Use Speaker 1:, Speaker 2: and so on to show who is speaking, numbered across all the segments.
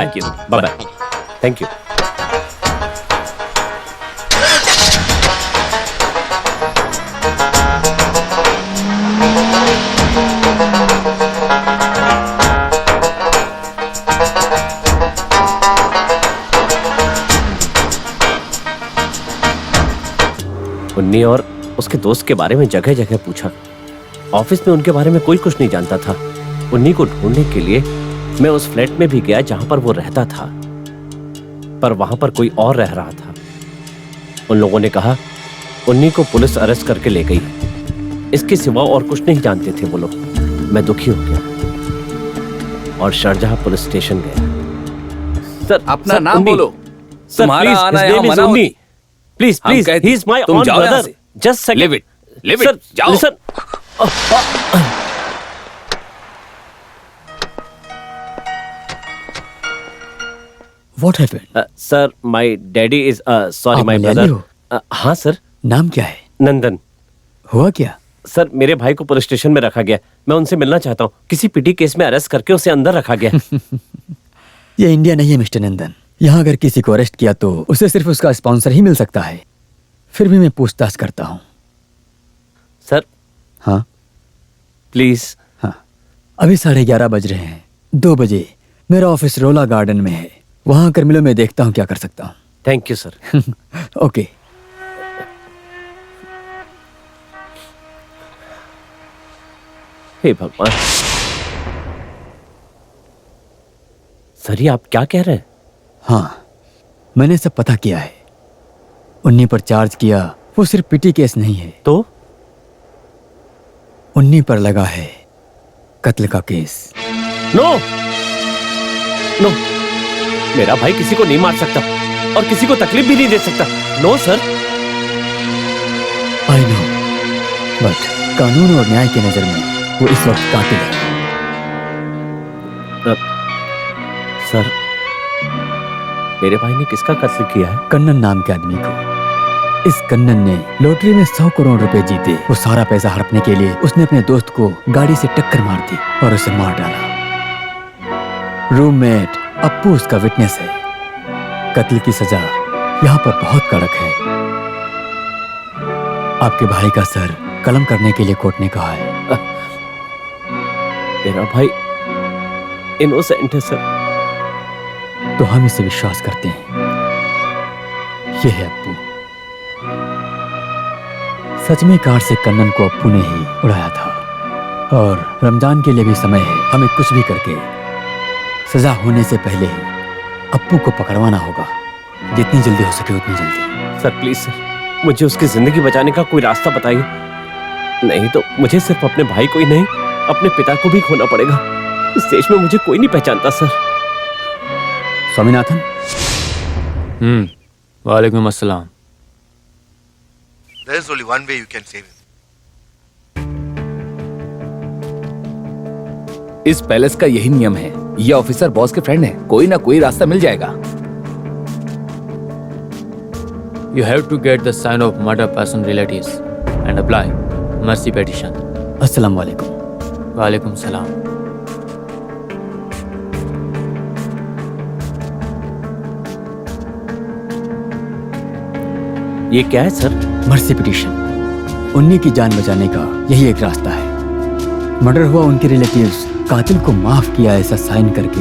Speaker 1: Thank you, bye bye. Thank you. Unni और उसके दोस्त के बारे में जगह जगह पूछा। ऑफिस में उनके बारे में कोई कुछ नहीं जानता था। उन्नी को ढूंढने के लिए मैं उस फ्लैट में भी गया जहां पर वो रहता था, पर वहां पर कोई और रह रहा था। उन लोगों ने कहा उन्नी को पुलिस अरेस्ट करके ले गई। इसके सिवा और कुछ नहीं जानते थे वो लोग। मैं दुखी हो गया और शारजाह पुलिस स्टेशन गया।
Speaker 2: सर अपना नाम बोलो।
Speaker 1: तुम्हारा आना यहाँ मना होती। Please please, he is my own brother. Just second.
Speaker 2: Leave it, जाओ।
Speaker 1: Listen.
Speaker 3: What happened?
Speaker 1: Sir my daddy is sorry my brother. हाँ सर।
Speaker 3: नाम क्या है?
Speaker 1: नंदन।
Speaker 3: हुआ क्या?
Speaker 1: सर मेरे भाई को पुलिस स्टेशन में रखा गया। मैं उनसे मिलना चाहता हूँ। किसी पिटी केस में अरेस्ट करके उसे अंदर रखा गया।
Speaker 3: ये इंडिया नहीं है मिस्टर नंदन। यहाँ अगर किसी को अरेस्ट किया तो उसे सिर्फ उसका स्पॉन्सर ही मिल सकता है। फिर भी मैं पूछताछ करता हूँ।
Speaker 1: सर।
Speaker 3: हाँ
Speaker 1: प्लीज।
Speaker 3: हाँ अभी 11:30 बज रहे हैं। 2 बजे मेरा ऑफिस रोला गार्डन में है। वहां आकर मिलो, मैं देखता हूँ क्या कर सकता हूँ।
Speaker 1: Thank you sir.
Speaker 3: ओके।
Speaker 1: हे भगवान। सर ये आप क्या कह रहे हैं?
Speaker 3: हाँ मैंने सब पता किया है। उन्नी पर चार्ज किया। वो सिर्फ पिटी केस नहीं है।
Speaker 1: तो
Speaker 3: उन्नी पर लगा है कत्ल का केस।
Speaker 1: नो नो, मेरा भाई किसी को नहीं मार सकता और किसी को तकलीफ भी नहीं दे सकता। No sir.
Speaker 3: I know, but कानून और न्याय की नजर में वो इस वक्त कातिल है।
Speaker 1: सर मेरे भाई ने किसका कत्ल किया है?
Speaker 3: कन्नन नाम के आदमी को। इस कन्नन ने लॉटरी में 100 करोड़ रुपए जीते। वो सारा पैसा हड़पने के लिए उसने अपने दोस्त को गाड़ी से टक्कर मार दी और उसे मार डाला। रूममेट अप्पू उसका विटनेस है। कत्ल की सजा यहाँ पर बहुत कड़क है। आपके भाई का सर कलम करने के लिए कोर्ट ने कहा है।
Speaker 1: मेरा भाई इनोसेंट है सर।
Speaker 3: तो हम इसे विश्वास करते हैं। ये है अप्पू। सच में कार से कन्नन को अप्पू ने ही उड़ाया था। और रमजान के लिए भी समय है। हमें कुछ भी करके सजा होने से पहले ही अप्पू को पकड़वाना होगा। जितनी जल्दी हो सके उतनी जल्दी।
Speaker 1: सर प्लीज सर, मुझे उसकी जिंदगी बचाने का कोई रास्ता बताइए। नहीं तो मुझे सिर्फ अपने भाई को ही नहीं, अपने पिता को भी खोना पड़ेगा। इस देश में मुझे कोई नहीं पहचानता सर।
Speaker 3: स्वामीनाथन।
Speaker 4: वालेकुम अस्सलाम।
Speaker 5: There is only one way you can save him.
Speaker 2: इस पैलेस का यही नियम है। ये ऑफिसर बॉस के फ्रेंड है। कोई ना कोई रास्ता मिल जाएगा।
Speaker 4: You have to get the sign of murder person relatives and apply mercy petition.
Speaker 3: अस्सलाम वालेकुम।
Speaker 4: वालेकुम सलाम।
Speaker 1: ये क्या है सर?
Speaker 3: Mercy petition. उन्नी की जान बचाने का यही एक रास्ता है। मर्डर हुआ, उनके रिलेटिव्स कातिल को माफ किया ऐसा साइन करके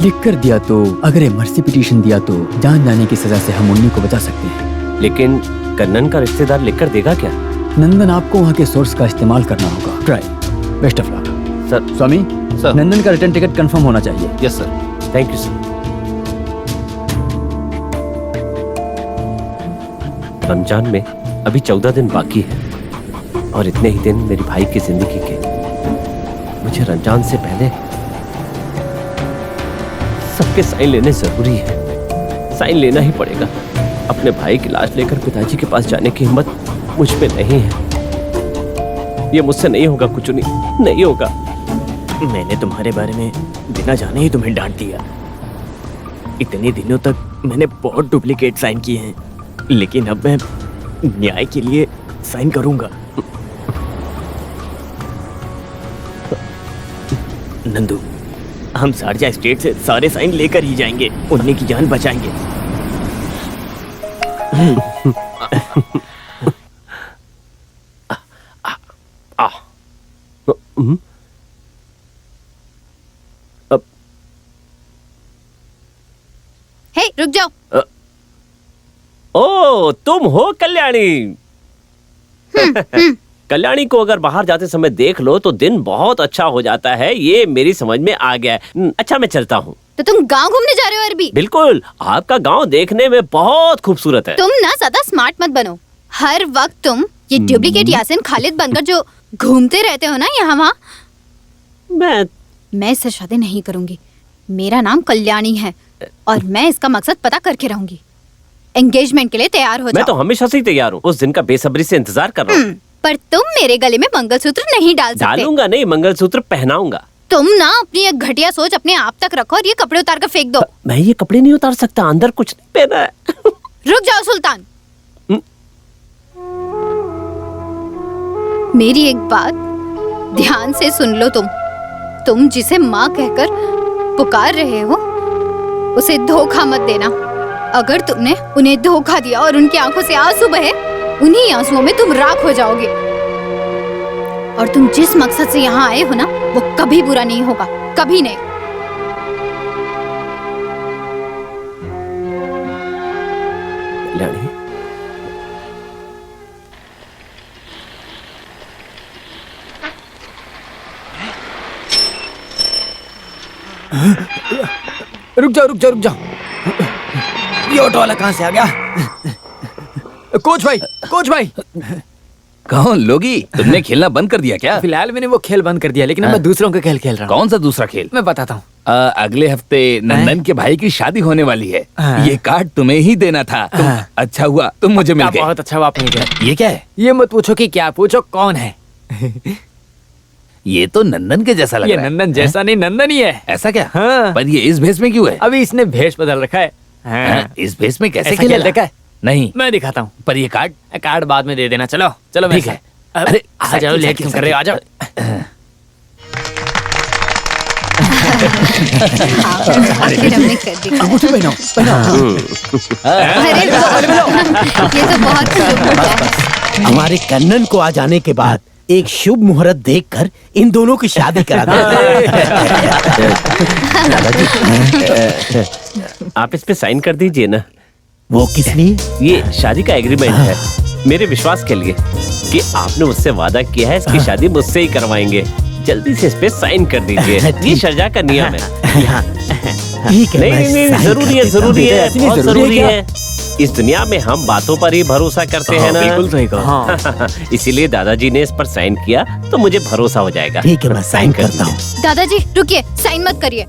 Speaker 3: लिख कर दिया तो अगर ये मर्सी पिटीशन दिया तो जान जाने की सजा से हम उन्नी को बचा सकते हैं।
Speaker 1: लेकिन कन्नन का रिश्तेदार लिखकर देगा क्या?
Speaker 3: नंदन, आपको वहाँ के सोर्स का इस्तेमाल करना होगा। Try. Best of luck.
Speaker 1: Sir.
Speaker 3: Swami
Speaker 2: sir.
Speaker 3: Nandan का रिटर्न टिकट कंफर्म होना चाहिए।
Speaker 2: Yes sir.
Speaker 1: Thank you sir. Ramzan में अभी 14 दिन बाकी है और इतने ही दिन मेरी भाई की जिंदगी के। मुझे रमजान से पहले सबके साइन लेने जरूरी है। साइन लेना ही पड़ेगा। अपने भाई की लाश लेकर पिताजी के पास जाने की हिम्मत मुझ पे नहीं है। ये मुझसे नहीं होगा, कुछ नहीं होगा।
Speaker 6: मैंने तुम्हारे बारे में बिना जाने ही तुम्हें डांट दिया। इतने दिनों तक मैंने बहुत डुप्लीकेट साइन किए हैं, लेकिन अब मैं न्याय के लिए साइन करूंगा। नंदू, हम शारजा स्टेट से सारे साइन लेकर ही जाएंगे, उन्हीं की जान बचाएंगे।
Speaker 5: हे, रुक जाओ।
Speaker 1: ओ, तुम हो कल्याणी। कल्याणी को अगर बाहर जाते समय देख लो तो दिन बहुत अच्छा हो जाता है, ये मेरी समझ में आ गया है। अच्छा, मैं चलता हूँ।
Speaker 5: तो तुम गांव घूमने जा रहे हो अरबी?
Speaker 1: बिल्कुल, आपका गांव देखने में बहुत खूबसूरत है।
Speaker 5: तुम ना ज्यादा स्मार्ट मत बनो। हर वक्त तुम ये डुप्लीकेट यासिन खालिद बनकर जो घूमते रहते हो ना यहाँ वहाँ। मैं इससे शादी नहीं करूंगी। मेरा नाम कल्याणी है और मैं इसका मकसद पता करके रहूंगी। एंगेजमेंट के लिए तैयार हो जाओ।
Speaker 1: मैं तो हमेशा से ही तैयार हूँ, उस दिन का बेसब्री से इंतजार कर रहा हूँ।
Speaker 5: पर तुम मेरे गले में मंगलसूत्र नहीं डाल सकते।
Speaker 1: डालूंगा नहीं, मंगलसूत्र पहनाऊंगा।
Speaker 5: तुम ना अपनी एक घटिया सोच अपने आप तक रखो और ये कपड़े उतार कर फेंक दो।
Speaker 1: मैं ये कपड़े नहीं उतार सकता, अंदर कुछ नहीं पहना है।
Speaker 5: रुक जाओ सुल्तान। मेरी एक बात ध्यान से सुन लो। तुम जिसे माँ कहकर पुकार रहे हो उसे धोखा मत देना। अगर तुमने उन्हें धोखा दिया और उनकी आंखों से आंसू बहे, उन्हीं आंसुओं में तुम राख हो जाओगे। और तुम जिस मकसद से यहाँ आए हो ना, वो कभी बुरा नहीं होगा, कभी नहीं।
Speaker 1: कल्याणी,
Speaker 3: रुक जाओ। ये ऑटो वाला कहाँ से आ गया? कोच भाई।
Speaker 2: कौन लोगी? तुमने खेलना बंद कर दिया क्या?
Speaker 6: फिलहाल मैंने वो खेल बंद कर दिया, लेकिन अब मैं दूसरों का खेल खेल रहा हूँ।
Speaker 2: कौन सा दूसरा खेल?
Speaker 6: मैं बताता हूँ।
Speaker 2: अगले हफ्ते नंदन के भाई की शादी होने वाली है। ये कार्ड तुम्हें ही देना था। अच्छा हुआ तुम मुझे मिल गए।
Speaker 6: बहुत अच्छा हुआ आप मिल गए।
Speaker 2: ये क्या है?
Speaker 6: ये मत पूछो कि क्या, पूछो कौन है।
Speaker 2: ये तो नंदन के जैसा लग
Speaker 6: ये
Speaker 2: रहा है।
Speaker 6: नंदन जैसा नहीं, नंदन ही है।
Speaker 2: ऐसा क्या?
Speaker 6: हाँ।
Speaker 2: पर ये इस भेष में क्यों है?
Speaker 6: अभी इसने भेष बदल रखा है। हाँ।
Speaker 2: इस भेष में कैसे
Speaker 6: ऐसा
Speaker 2: खेला?
Speaker 6: खेल देखा है?
Speaker 2: नहीं,
Speaker 6: मैं दिखाता हूँ।
Speaker 2: पर ये कार्ड
Speaker 6: कार्ड बाद में दे देना। चलो
Speaker 2: ठीक है।
Speaker 6: अरे आ जाओ, लेट क्यों कर रहे हो? आ जाओ।
Speaker 5: फिर हमने कर दिया।
Speaker 3: अंगूठी पहनाओ।
Speaker 5: अरे ये तो बहुत शुभ है।
Speaker 7: हमारे कन्नन को आ जाने के बाद एक शुभ मुहूर्त देखकर इन दोनों की शादी करा दो।
Speaker 1: आप इस पे साइन कर दीजिए ना।
Speaker 7: वो किस लिए?
Speaker 1: ये शादी का एग्रीमेंट है, मेरे विश्वास के लिए कि आपने मुझसे वादा किया है इसकी शादी मुझसे ही करवाएंगे। जल्दी से इस पे साइन कर दीजिए। ये शारजा का नियम है।
Speaker 7: ठीक है,
Speaker 1: नहीं, जरूरी है, बहुत जरूरी है। इस दुनिया में हम बातों पर ही भरोसा करते हैं ना।
Speaker 6: बिल्कुल सही कहा।
Speaker 1: इसीलिए दादाजी ने इस पर साइन किया तो मुझे भरोसा हो जाएगा।
Speaker 7: ठीक है, मैं साइन करता हूँ।
Speaker 5: दादाजी रुकिए, साइन मत करिए।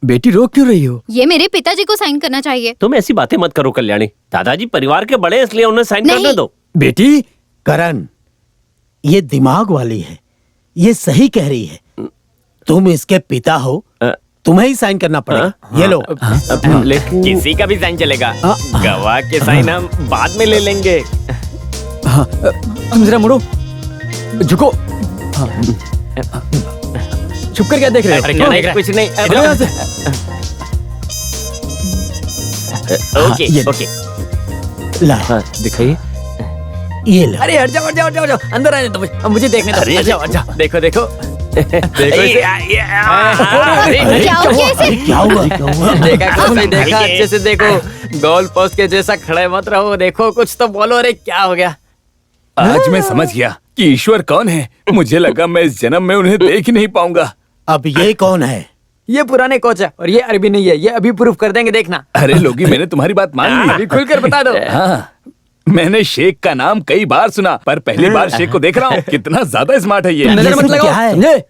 Speaker 3: बेटी रोक क्यों रही हो?
Speaker 5: ये मेरे पिताजी को साइन करना चाहिए।
Speaker 1: तुम ऐसी बातें मत करो कल्याणी। दादाजी परिवार के बड़े, इसलिए उन्हें साइन
Speaker 5: नहीं।
Speaker 1: करने दो।
Speaker 3: बेटी
Speaker 7: करण, ये दिमाग वाली है, ये सही कह रही है। तुम इसके पिता हो, तुम्हें ही साइन करना पड़ेगा। ये लो।
Speaker 1: लेकिन
Speaker 6: किसी का भी साइन चलेगा, गवाह के साइन हम बाद में ले लेंगे।
Speaker 3: जरा मुड़ो, झुको। छुप कर क्या देख रहे हो?
Speaker 6: अरे क्या देख रहे हैं? कुछ नहीं।
Speaker 3: इधर यहाँ से।
Speaker 6: Okay okay.
Speaker 7: ला,
Speaker 1: दिखाइए।
Speaker 7: ये लो।
Speaker 6: अरे हट जाओ, अंदर आने दो, मुझे देखने दो।
Speaker 1: अरे,
Speaker 6: आ जाओ, देखो देखो
Speaker 5: क्या हो गया इसे?
Speaker 7: क्या हुआ?
Speaker 6: देखा कुछ नहीं देखा, अच्छे से देखो। गोल पोस्ट के जैसा खड़े मत रहो, देखो कुछ तो बोलो। अरे क्या हो गया?
Speaker 2: आज मैं समझ गया कि ईश्वर कौन है। मुझे लगा मैं इस जन्म में उन्हें देख ही नहीं पाऊंगा।
Speaker 7: अब ये कौन है?
Speaker 6: ये पुराने कोच है और ये अरबी नहीं है। ये अभी प्रूफ कर देंगे, देखना।
Speaker 2: अरे लोगी, मैंने तुम्हारी बात मान ली।
Speaker 6: अभी खुलकर बता दो।
Speaker 2: हाँ, मैंने शेख का नाम कई बार सुना, पर पहली बार शेख को देख रहा हूँ। कितना ज्यादा स्मार्ट है ये।
Speaker 3: नजर मत
Speaker 7: सब
Speaker 3: लगाओ,
Speaker 7: क्या है?
Speaker 3: समझे?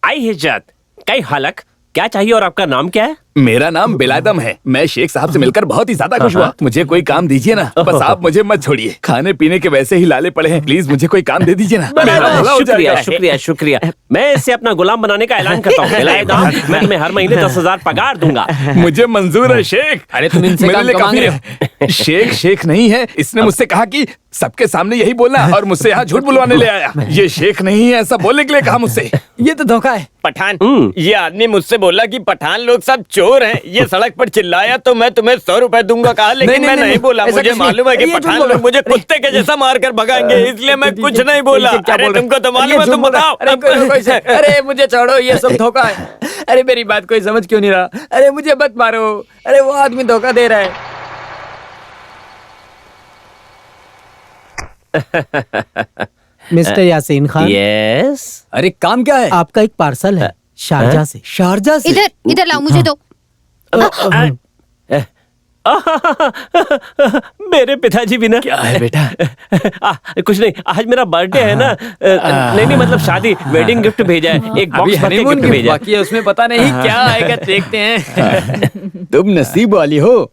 Speaker 1: आई हिज्जत, कई हालक, क्या चाहिए और आपका नाम क्या है?
Speaker 2: मेरा नाम बिलादम है। मैं शेख साहब से मिलकर बहुत ही ज्यादा खुश हुआ। मुझे कोई काम दीजिए ना, बस आप मुझे मत छोड़िए। खाने पीने के वैसे ही लाले पड़े हैं, प्लीज मुझे कोई काम दे दीजिए ना। मेरा भला हो
Speaker 1: शुक्रिया
Speaker 2: जाएगा।
Speaker 1: शुक्रिया शुक्रिया। मैं इसे अपना गुलाम बनाने का ऐलान करता हूँ। बिलादम, मैं तुम्हें हर महीने 10,000 पगार दूंगा।
Speaker 2: मुझे मंजूर है शेख।
Speaker 4: अरे तुम इनसे
Speaker 2: मेरे
Speaker 4: काम
Speaker 2: लिए
Speaker 4: क्यों
Speaker 2: काफी
Speaker 4: मांग
Speaker 2: है। शेख शेख नहीं है, इसने मुझसे कहा कि सबके सामने यही बोलना और मुझसे यहाँ झूठ बुलवाने ले आया। ये शेख नहीं है ऐसा बोलने के लिए कहा मुझसे।
Speaker 6: ये तो धोखा है। पठान, ये आदमी मुझसे बोला कि पठान लोग सब चोर हैं। ये सड़क पर चिल्लाया तो मैं तुम्हें 100 रुपए दूंगा कहा, लेकिन मैं नहीं बोला। मुझे मालूम है कि पठान लोग मुझे कुत्ते के जैसा मार कर भगाएंगे, इसलिए मैं कुछ नहीं बोला। अरे तुमको तो मालूम है, तुम बताओ।
Speaker 4: अरे मुझे छोड़ो, ये सब धोखा है। अरे मेरी बात कोई समझ क्यों नहीं रहा? अरे मुझे मत मारो। अरे वो आदमी धोखा दे रहा है।
Speaker 7: Mister Yasin Khan,
Speaker 1: yes.
Speaker 3: अरे काम क्या है?
Speaker 7: आपका एक पार्सल है शारजा से।
Speaker 3: शारजा से?
Speaker 5: इधर इधर लाओ, मुझे दो।
Speaker 1: मेरे पिताजी भी ना।
Speaker 3: क्या है बेटा?
Speaker 1: कुछ नहीं, आज मेरा बर्थडे है ना। नहीं मतलब शादी, वेडिंग गिफ्ट भेजा है। एक
Speaker 4: अभी
Speaker 1: बॉक्स भर के
Speaker 4: हनीमून
Speaker 1: गिफ्ट
Speaker 4: गिफ्ट
Speaker 1: भेजा है।
Speaker 4: बाकी है, उसमें पता नहीं क्या आएगा, देखते हैं।
Speaker 3: तुम नसीब वाली हो।